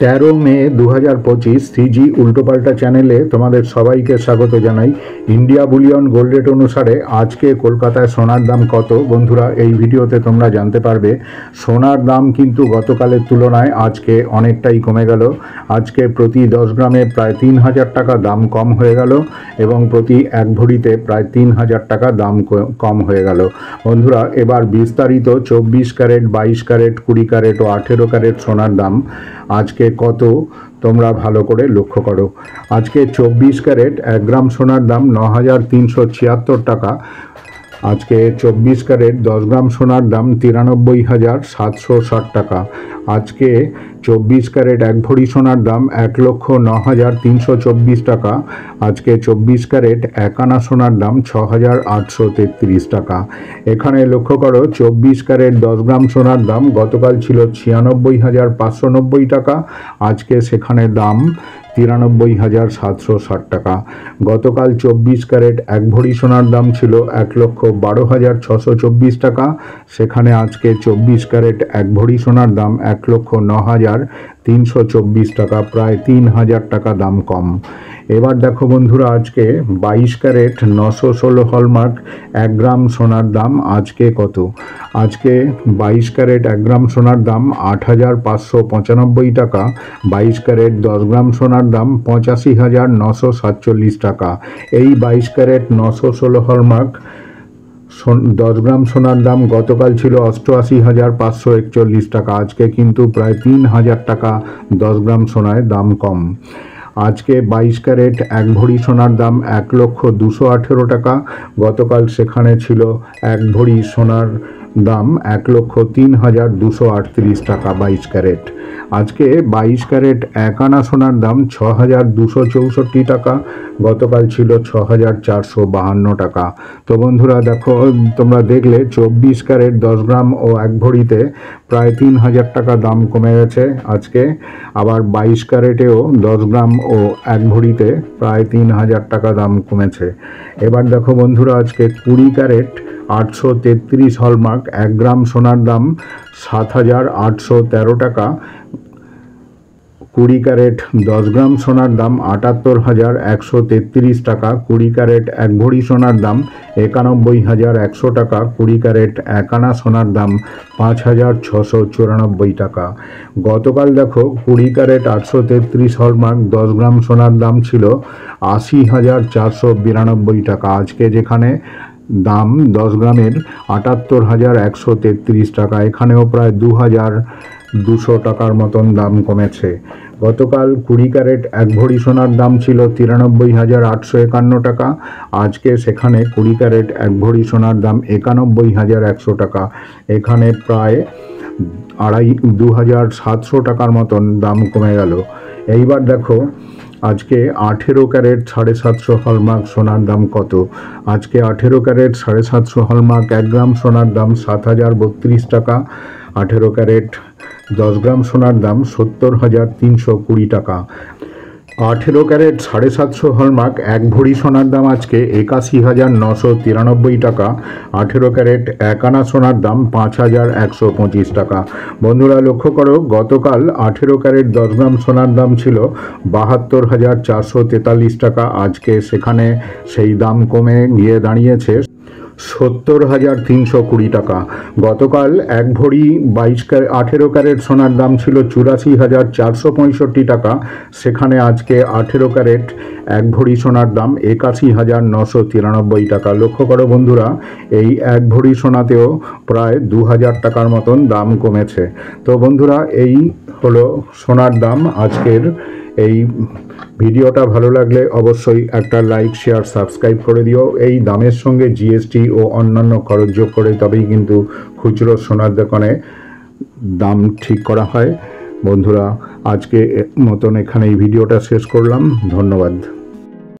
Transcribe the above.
13 মে 2025 CG উল্টোপাল্টা চ্যানেলে তোমাদের সবাইকে স্বাগত জানাই। ইন্ডিয়া বুলিয়ন গোল্ড রেট অনুসারে আজকে কলকাতায় সোনার দাম কত বন্ধুরা এই ভিডিওতে তোমরা জানতে পারবে। সোনার দাম কিন্তু গতকালের তুলনায় আজকে অনেকটাই কমে গেল। আজকে প্রতি 10 গ্রামে প্রায় 3000 টাকা দাম কম হয়ে গেল এবং প্রতি 1 ভরিতে প্রায় 3000 টাকা দাম কম হয়ে গেল। বন্ধুরা এবার বিস্তারিত 24 ক্যারেট, 22 ক্যারেট, 20 ক্যারেট ও 18 ক্যারেট সোনার দাম আজকে কত তোমরা ভালো করে লক্ষ্য করো। আজকে 24 ক্যারেট 1 গ্রাম সোনার দাম 9376 টাকা। আজকে 24 ক্যারেট 10 গ্রাম সোনার দাম 93,760 টাকা। আজকে 24 ক্যারেট 1 ভরি সোনার দাম 1,09,324 টাকা। আজকে 24 ক্যারেট 1 আনা সোনার দাম 6,833 টাকা। এখানে লক্ষ্য করো 24 ক্যারেট 10 গ্রাম সোনার দাম গতকাল ছিল 96,590 টাকা। আজকে সেখানে দাম 93,760 টাকা। গতকাল 24 ক্যারেট 1 ভরি সোনার দাম ছিল 1,12,624 টাকা। সেখানে আজকে 24 ক্যারেট 1 ভরি সোনার দাম 1,09,324 টাকা, প্রায় 3000 টাকা দাম কম। এবার দেখো বন্ধুরা আজকে 22 ক্যারেট 916 হলমার্ক 1 গ্রাম সোনার দাম আজকে কত। আজকে 22 ক্যারেট 1 গ্রাম সোনার দাম 8,595 টাকা। 22 ক্যারেট 10 গ্রাম সোনার দাম 85,947 টাকা। এই 22 ক্যারেট 916 হলমার্ক 10 গ্রাম সোনার দাম গতকাল ছিল 88,541 টাকা। আজকে কিন্তু প্রায় 3000 টাকা 10 গ্রাম সোনায় দাম কম। আজকে 22 ক্যারেট 1 ভরি সোনার দাম 1,0218 টাকা। গতকাল সেখানে ছিল 1 ভরি সোনার দাম 1,03,238 টাকা 22 ক্যারেট। আজকে 22 ক্যারেট 1 আনা সোনার দাম 6,264 টাকা। গতকাল ছিল 6,452 টাকা। তো বন্ধুরা দেখো তোমরা দেখলে 24 ক্যারেট 10 গ্রাম ও 1 ভরিতে প্রায় 3000 টাকা দাম কমে গেছে আজকে। আবার 22 ক্যারেটেও 10 গ্রাম ও 1 ভরিতে প্রায় 3000 টাকা দাম কমেছে। এবার দেখো বন্ধুরা আজকে 20 ক্যারেট 833 হলমার্ক 1 গ্রাম সোনার দাম 7,813 টাকা। 20 ক্যারেট 10 গ্রাম সোনার দাম 78,133 টাকা। 20 ক্যারেট 1 ভরি সোনার দাম 91,100 টাকা। 20 ক্যারেট 1 আনা সোনার দাম 5,694 টাকা। গতকাল দেখো 20 ক্যারেট 833 হলমার্ক 10 গ্রাম সোনার দাম ছিল 80,492 টাকা। আজকে যেখানে দাম 10 গ্রামের 78,133 টাকা, এখানেও প্রায় 2,200 টাকার মতন দাম কমেছে। গতকাল 20 ক্যারেট 1 ভরি সোনার দাম ছিল 93,851 টাকা। আজকে সেখানে 20 ক্যারেট 1 ভরি সোনার দাম 91,100 টাকা। এখানে প্রায় 2,700 টাকার মতন দাম কমে গেল। এইবার দেখো আজকে 18 ক্যারেট 750 হলমার্ক সোনার দাম কত। আজকে 18 ক্যারেট 750 হলমার্ক 1 গ্রাম সোনার দাম 7,032 টাকা। 18 ক্যারেট 10 গ্রাম সোনার দাম 70,320 টাকা। 18 ক্যারেট 750 হলমার্ক 1 ভরি সোনার দাম আজকে 81,993 টাকা। 18 ক্যারেট 1 আনা সোনার দাম 5,125 টাকা। বন্ধুরা লক্ষ্য করো গতকাল 18 ক্যারেট 10 গ্রাম সোনার দাম ছিল 72,443 টাকা। আজকে সেখানে সেই দাম কমে গিয়ে দাঁড়িয়েছে 70,320 টাকা। গতকাল 1 ভরি 18 ক্যারেট সোনার দাম ছিল 84,465 টাকা। সেখানে আজকে 18 ক্যারেট 1 ভরি সোনার দাম 81,993 টাকা। লক্ষ্য করো বন্ধুরা এই 1 ভরি সোনাতেও প্রায় 2,000 টাকার মতন দাম কমেছে। তো বন্ধুরা এই হলো সোনার দাম আজকের। এই ভিডিওটা ভালো লাগলে অবশ্যই একটা লাইক, শেয়ার, সাবস্ক্রাইব করে দিও। এই দামের সঙ্গে জিএসটি ও অন্যান্য খরচ যোগ করে তবেই কিন্তু খুচরো সোনার দোকানে দাম ঠিক করা হয়। বন্ধুরা আজকে মতন এখানে এই ভিডিওটা শেষ করলাম। ধন্যবাদ।